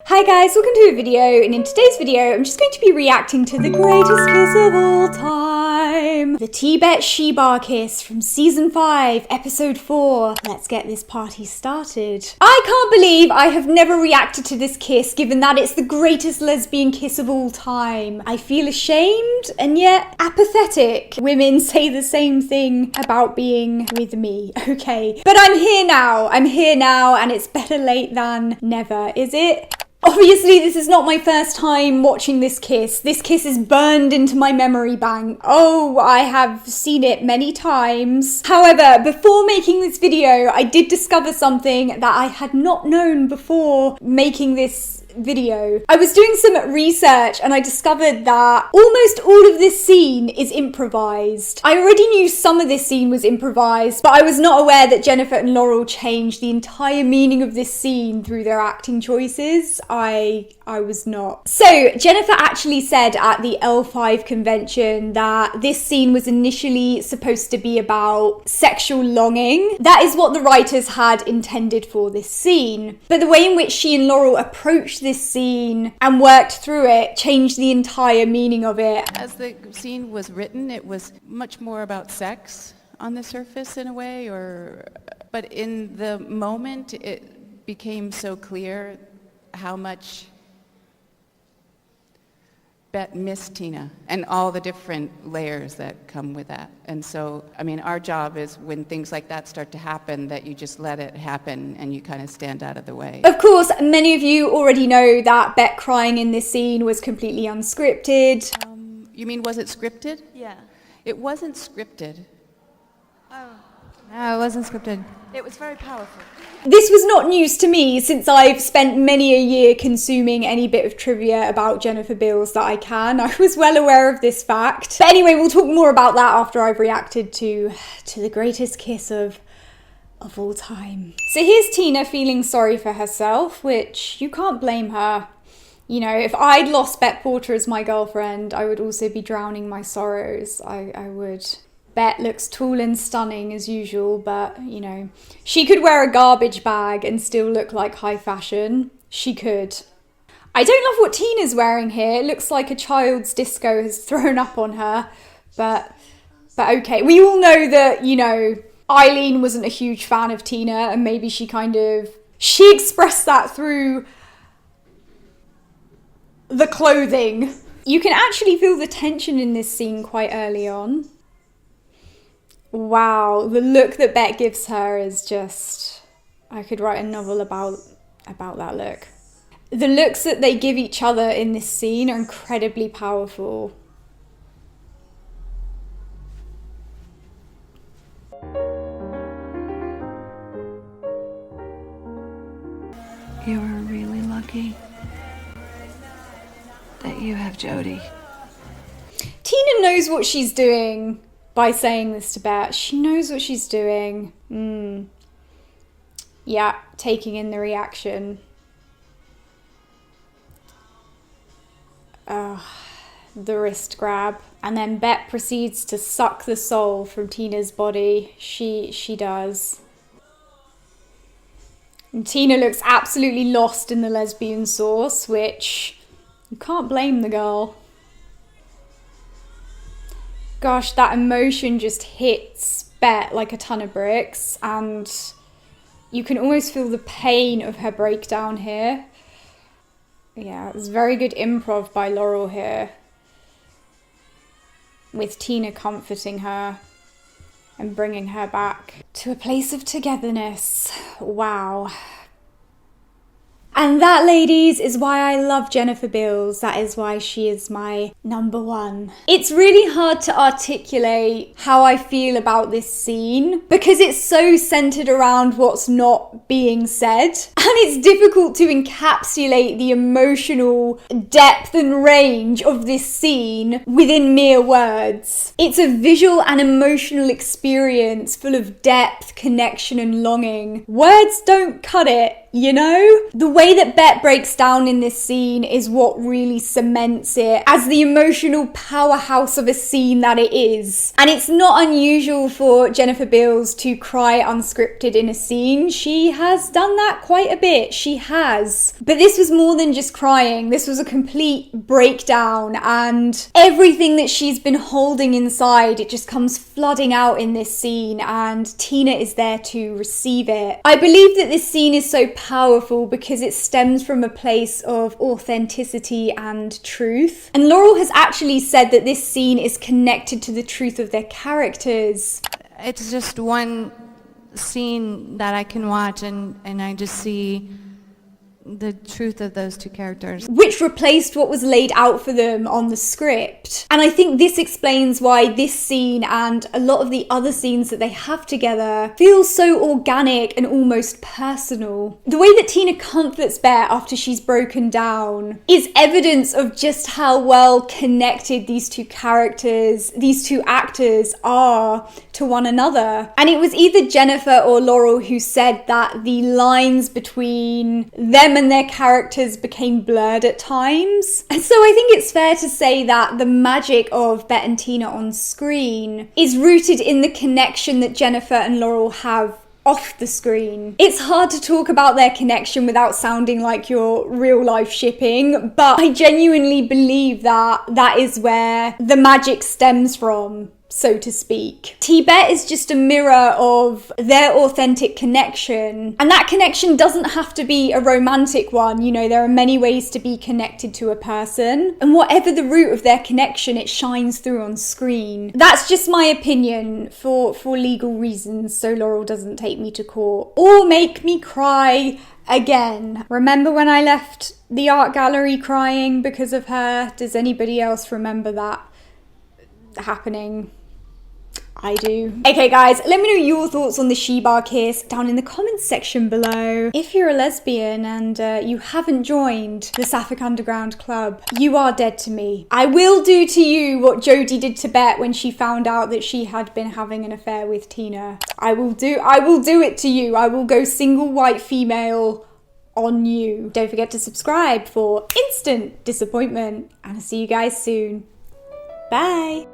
Hi guys, welcome to a video, and in today's video I'm just going to be reacting to the greatest kiss of all time. The TiBette She Bar kiss from season 5, episode 4. Let's get this party started. I can't believe I have never reacted to this kiss, given that it's the greatest lesbian kiss of all time. I feel ashamed and yet apathetic. Women say the same thing about being with me, okay? But I'm here now, and it's better late than never, is it? Obviously, this is not my first time watching this kiss. This kiss is burned into my memory bank. Oh, I have seen it many times. However, before making this video, I did discover something that I had not known before making this video. I was doing some research and I discovered that almost all of this scene is improvised. I already knew some of this scene was improvised, but I was not aware that Jennifer and Laurel changed the entire meaning of this scene through their acting choices. I was not. So Jennifer actually said at the L5 convention that this scene was initially supposed to be about sexual longing. That is what the writers had intended for this scene. But the way in which she and Laurel approached this scene and worked through it changed the entire meaning of it. As the scene was written, it was much more about sex on the surface in a way, but in the moment it became so clear how much Bette missed Tina and all the different layers that come with that. And so, I mean, our job is when things like that start to happen, that you just let it happen and you kind of stand out of the way. Of course, many of you already know that Bette crying in this scene was completely unscripted. You mean, was it scripted? Yeah. It wasn't scripted. Oh, No, it wasn't scripted. it was very powerful. This was not news to me, since I've spent many a year consuming any bit of trivia about Jennifer Beals that I can. I was well aware of this fact. But anyway, we'll talk more about that after I've reacted to the greatest kiss of all time. So here's Tina feeling sorry for herself, which you can't blame her. You know, if I'd lost Bette Porter as my girlfriend, I would also be drowning my sorrows. I would. Bette looks tall and stunning as usual, but, you know, she could wear a garbage bag and still look like high fashion. She could. I don't love what Tina's wearing here. It looks like a child's disco has thrown up on her, but okay. We all know that, you know, Eileen wasn't a huge fan of Tina, and maybe she expressed that through the clothing. You can actually feel the tension in this scene quite early on. Wow, the look that Bette gives her is just... I could write a novel about that look. The looks that they give each other in this scene are incredibly powerful. You are really lucky that you have Jody. Tina knows what she's doing by saying this to Bette. She knows what she's doing. Yeah, taking in the reaction. The wrist grab. And then Bette proceeds to suck the soul from Tina's body. She does. And Tina looks absolutely lost in the lesbian sauce, which you can't blame the girl. Gosh, that emotion just hits Bette like a ton of bricks, and you can almost feel the pain of her breakdown here. Yeah, it was very good improv by Laurel here, with Tina comforting her and bringing her back to a place of togetherness. Wow. And that, ladies, is why I love Jennifer Beals. That is why she is my number one. It's really hard to articulate how I feel about this scene because it's so centered around what's not being said. And it's difficult to encapsulate the emotional depth and range of this scene within mere words. It's a visual and emotional experience full of depth, connection, and longing. Words don't cut it. you know? The way that Bette breaks down in this scene is what really cements it as the emotional powerhouse of a scene that it is. And it's not unusual for Jennifer Beals to cry unscripted in a scene. She has done that quite a bit. She has. But this was more than just crying. This was a complete breakdown, and everything that she's been holding inside, it just comes flooding out in this scene, and Tina is there to receive it. I believe that this scene is so powerful because it stems from a place of authenticity and truth. And Laurel has actually said that this scene is connected to the truth of their characters. It's just one scene that I can watch and I just see the truth of those two characters. Which replaced what was laid out for them on the script. And I think this explains why this scene and a lot of the other scenes that they have together feel so organic and almost personal. The way that Tina comforts Bette after she's broken down is evidence of just how well connected these two characters, these two actors are to one another. And it was either Jennifer or Laurel who said that the lines between them and their characters became blurred at times. And so I think it's fair to say that the magic of Bette and Tina on screen is rooted in the connection that Jennifer and Laurel have off the screen. It's hard to talk about their connection without sounding like you're real life shipping, but I genuinely believe that that is where the magic stems from, so to speak. TiBette is just a mirror of their authentic connection, and that connection doesn't have to be a romantic one. You know, there are many ways to be connected to a person, and whatever the root of their connection, it shines through on screen. That's just my opinion for legal reasons, so Laurel doesn't take me to court or make me cry again. Remember when I left the art gallery crying because of her? Does anybody else remember that happening? I do. Okay guys, let me know your thoughts on the She Bar kiss down in the comments section below. If you're a lesbian and you haven't joined the Sapphic Underground Club, you are dead to me. I will do to you what Jodie did to Bette when she found out that she had been having an affair with Tina. I will do it to you. I will go single white female on you. Don't forget to subscribe for instant disappointment, and I'll see you guys soon. Bye.